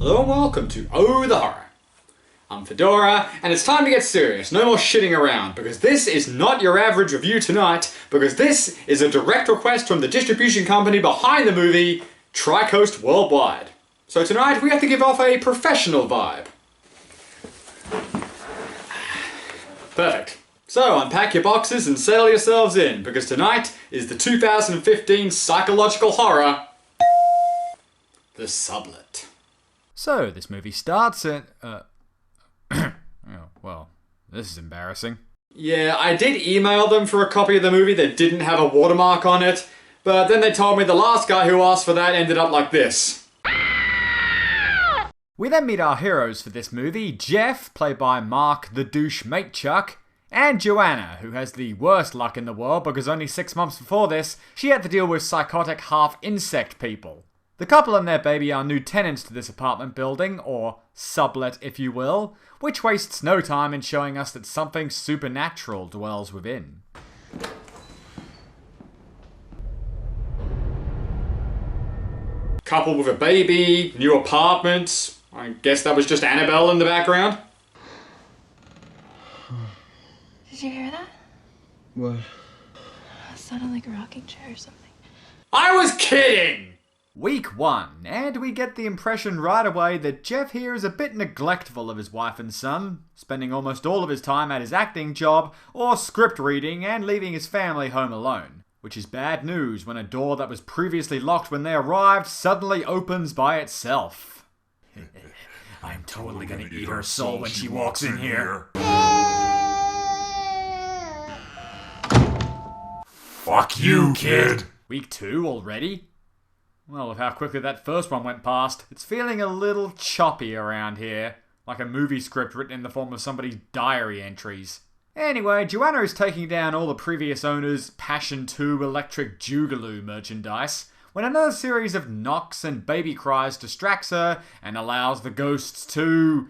Hello and welcome to Oh the Horror. I'm Fedora, and it's time to get serious. No more shitting around, because this is not your average review tonight, because this is a direct request from the distribution company behind the movie, Tri-Coast Worldwide. So tonight we have to give off a professional vibe. Perfect. So unpack your boxes and settle yourselves in, because tonight is the 2015 psychological horror, The Sublet. So, this movie starts at, oh, well, this is embarrassing. Yeah, I did email them for a copy of the movie that didn't have a watermark on it, but then they told me the last guy who asked for that ended up like this. We then meet our heroes for this movie, Jeff, played by Mark the douche Matechuk, and Joanna, who has the worst luck in the world because only 6 months before this, she had to deal with psychotic half-insect people. The couple and their baby are new tenants to this apartment building, or sublet if you will, which wastes no time in showing us that something supernatural dwells within. Couple with a baby, new apartment. I guess that was just Annabelle in the background. Did you hear that? What? It sounded like a rocking chair or something. I was kidding! Week 1, and we get the impression right away that Jeff here is a bit neglectful of his wife and son, spending almost all of his time at his acting job or script reading and leaving his family home alone. Which is bad news when a door that was previously locked when they arrived suddenly opens by itself. I'm totally gonna eat her soul when she walks in here. Fuck you, kid! Week 2 already? Well, with how quickly that first one went past, it's feeling a little choppy around here, like a movie script written in the form of somebody's diary entries. Anyway, Joanna is taking down all the previous owners' Passion 2 Electric Jugaloo merchandise, when another series of knocks and baby cries distracts her and allows the ghosts to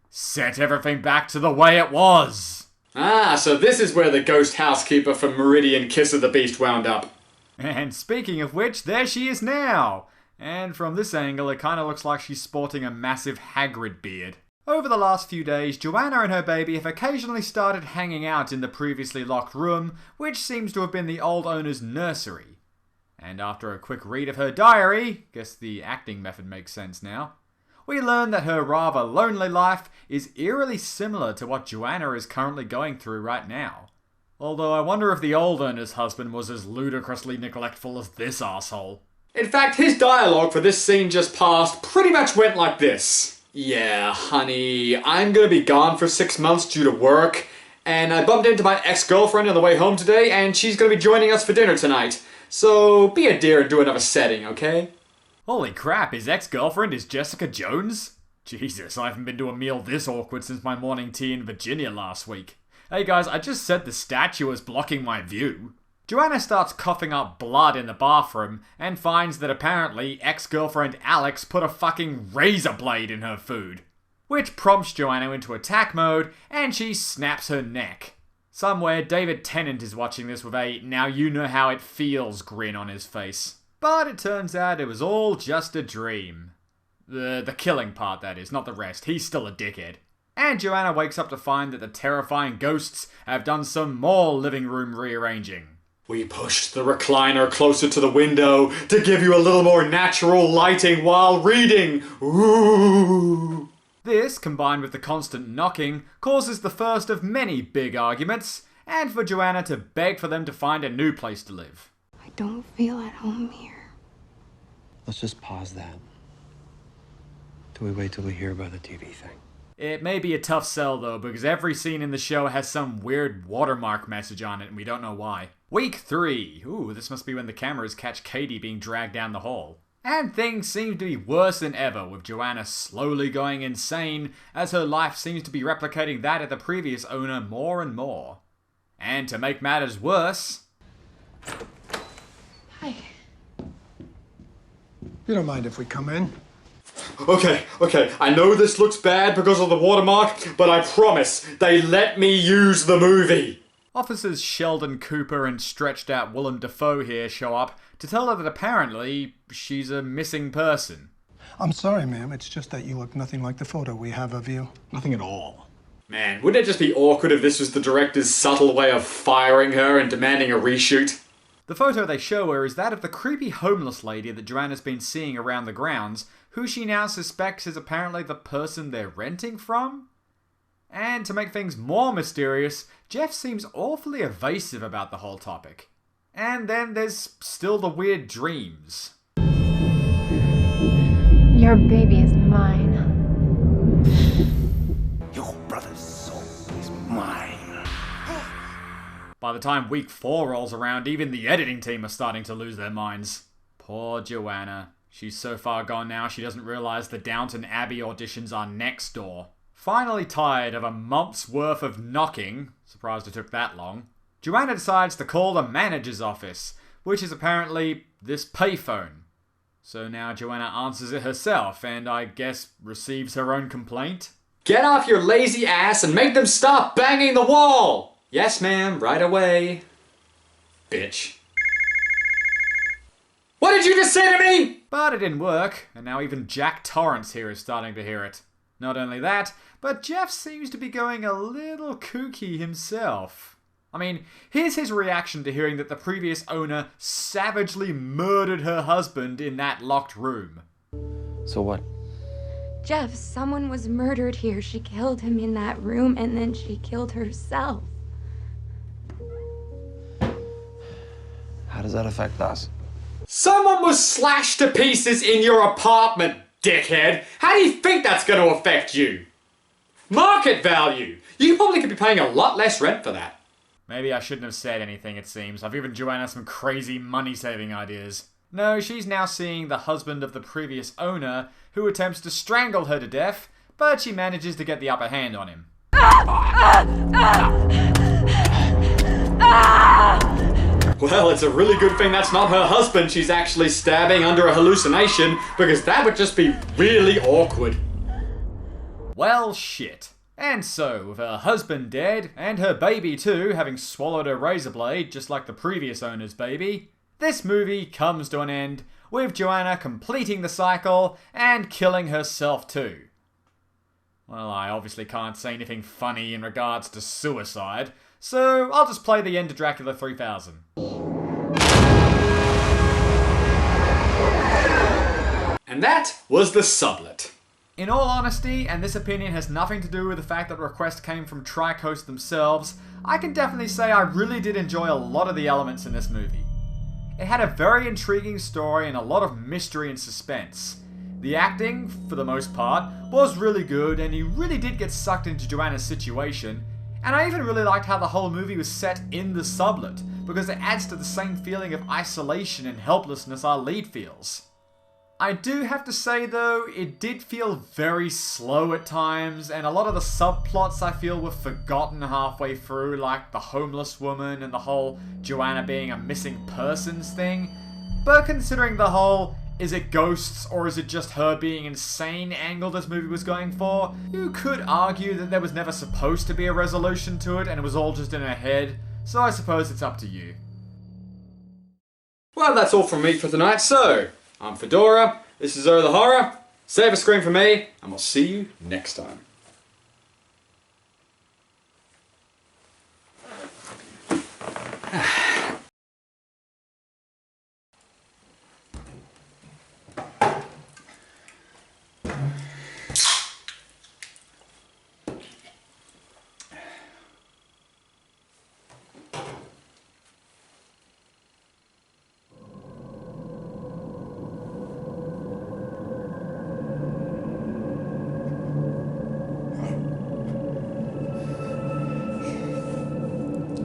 set everything back to the way it was. Ah, so this is where the ghost housekeeper from Meridian Kiss of the Beast wound up. And speaking of which, there she is now! And from this angle, it kinda looks like she's sporting a massive Hagrid beard. Over the last few days, Joanna and her baby have occasionally started hanging out in the previously locked room, which seems to have been the old owner's nursery. And after a quick read of her diary, guess the acting method makes sense now, we learn that her rather lonely life is eerily similar to what Joanna is currently going through right now. Although I wonder if the old owner's husband was as ludicrously neglectful as this asshole. In fact, his dialogue for this scene just past pretty much went like this. Yeah, honey, I'm gonna be gone for 6 months due to work, and I bumped into my ex-girlfriend on the way home today, and she's gonna be joining us for dinner tonight. So be a dear and do another setting, okay? Holy crap, his ex-girlfriend is Jessica Jones? Jesus, I haven't been to a meal this awkward since my morning tea in Virginia last week. Hey guys, I just said the statue was blocking my view. Joanna starts coughing up blood in the bathroom and finds that apparently ex-girlfriend Alex put a fucking razor blade in her food. Which prompts Joanna into attack mode and she snaps her neck. Somewhere David Tennant is watching this with a now you know how it feels grin on his face. But it turns out it was all just a dream. The killing part, that is, not the rest. He's still a dickhead. And Joanna wakes up to find that the terrifying ghosts have done some more living room rearranging. We pushed the recliner closer to the window to give you a little more natural lighting while reading. Ooh. This, combined with the constant knocking, causes the first of many big arguments, and for Joanna to beg for them to find a new place to live. I don't feel at home here. Let's just pause that. Till we wait till we hear about the TV thing. It may be a tough sell though, because every scene in the show has some weird watermark message on it and we don't know why. Week 3. Ooh, this must be when the cameras catch Katie being dragged down the hall. And things seem to be worse than ever, with Joanna slowly going insane as her life seems to be replicating that of the previous owner more and more. And to make matters worse... Hi. You don't mind if we come in? Okay, I know this looks bad because of the watermark, but I promise they let me use the movie. Officers Sheldon Cooper and stretched out Willem Dafoe here show up to tell her that apparently she's a missing person. I'm sorry, ma'am. It's just that you look nothing like the photo we have of you. Nothing at all. Man, wouldn't it just be awkward if this was the director's subtle way of firing her and demanding a reshoot? The photo they show her is that of the creepy homeless lady that Joanna's been seeing around the grounds, who she now suspects is apparently the person they're renting from? And to make things more mysterious, Jeff seems awfully evasive about the whole topic. And then there's still the weird dreams. Your baby is mine. Your brother's soul is mine. By the time week 4 rolls around, even the editing team are starting to lose their minds. Poor Joanna. She's so far gone now she doesn't realise the Downton Abbey auditions are next door. Finally tired of a month's worth of knocking, surprised it took that long, Joanna decides to call the manager's office, which is apparently this payphone. So now Joanna answers it herself and I guess receives her own complaint. Get off your lazy ass and make them stop banging the wall! Yes, ma'am, right away. Bitch. What did you just say to me? But it didn't work, and now even Jack Torrance here is starting to hear it. Not only that, but Jeff seems to be going a little kooky himself. I mean, here's his reaction to hearing that the previous owner savagely murdered her husband in that locked room. So what? Jeff, someone was murdered here. She killed him in that room and then she killed herself. How does that affect us? Someone was slashed to pieces in your apartment, dickhead. How do you think that's going to affect you? Market value. You probably could be paying a lot less rent for that. Maybe I shouldn't have said anything, it seems. I've given Joanna some crazy money-saving ideas. No, she's now seeing the husband of the previous owner, who attempts to strangle her to death, but she manages to get the upper hand on him. Well, it's a really good thing that's not her husband she's actually stabbing under a hallucination, because that would just be really awkward. Well, shit. And so, with her husband dead, and her baby too, having swallowed her razor blade just like the previous owner's baby, this movie comes to an end, with Joanna completing the cycle and killing herself too. Well, I obviously can't say anything funny in regards to suicide, so I'll just play the end of Dracula 3000. And that was the Sublet. In all honesty, and this opinion has nothing to do with the fact that the request came from Tricoast themselves, I can definitely say I really did enjoy a lot of the elements in this movie. It had a very intriguing story and a lot of mystery and suspense. The acting, for the most part, was really good and you really did get sucked into Joanna's situation, and I even really liked how the whole movie was set in the Sublet, because it adds to the same feeling of isolation and helplessness our lead feels. I do have to say though, it did feel very slow at times, and a lot of the subplots I feel were forgotten halfway through, like the homeless woman and the whole Joanna being a missing persons thing. But considering the whole, is it ghosts or is it just her being insane angle this movie was going for, you could argue that there was never supposed to be a resolution to it and it was all just in her head, so I suppose it's up to you. Well, that's all from me for tonight, so I'm Fedora, this is the Horror, save a screen for me, and we'll see you next time.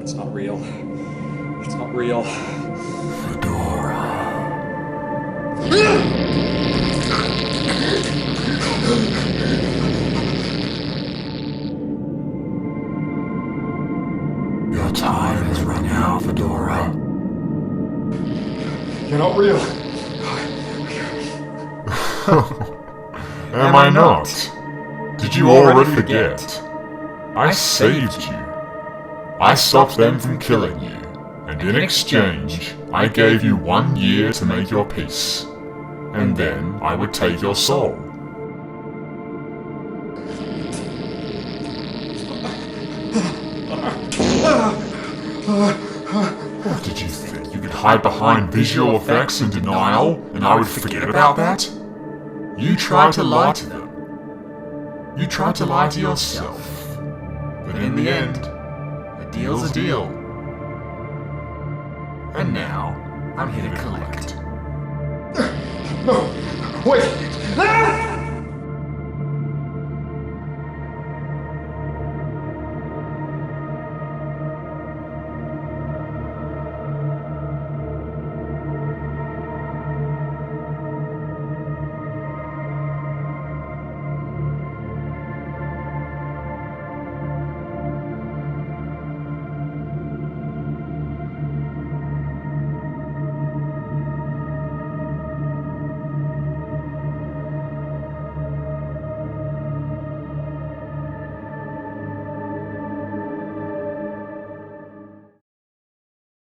It's not real. It's not real. Fedora. Your time has run out, Fedora. You're not real. Am I not? Did you already forget? I saved you. I stopped them from killing you, and in exchange, I gave you 1 year to make your peace. and then I would take your soul. What did you think? You could hide behind visual effects and denial, and I would forget about that? You tried to lie to them. You tried to lie to yourself. But in the end, a deal's a deal. And now, I'm here to collect. No! Wait!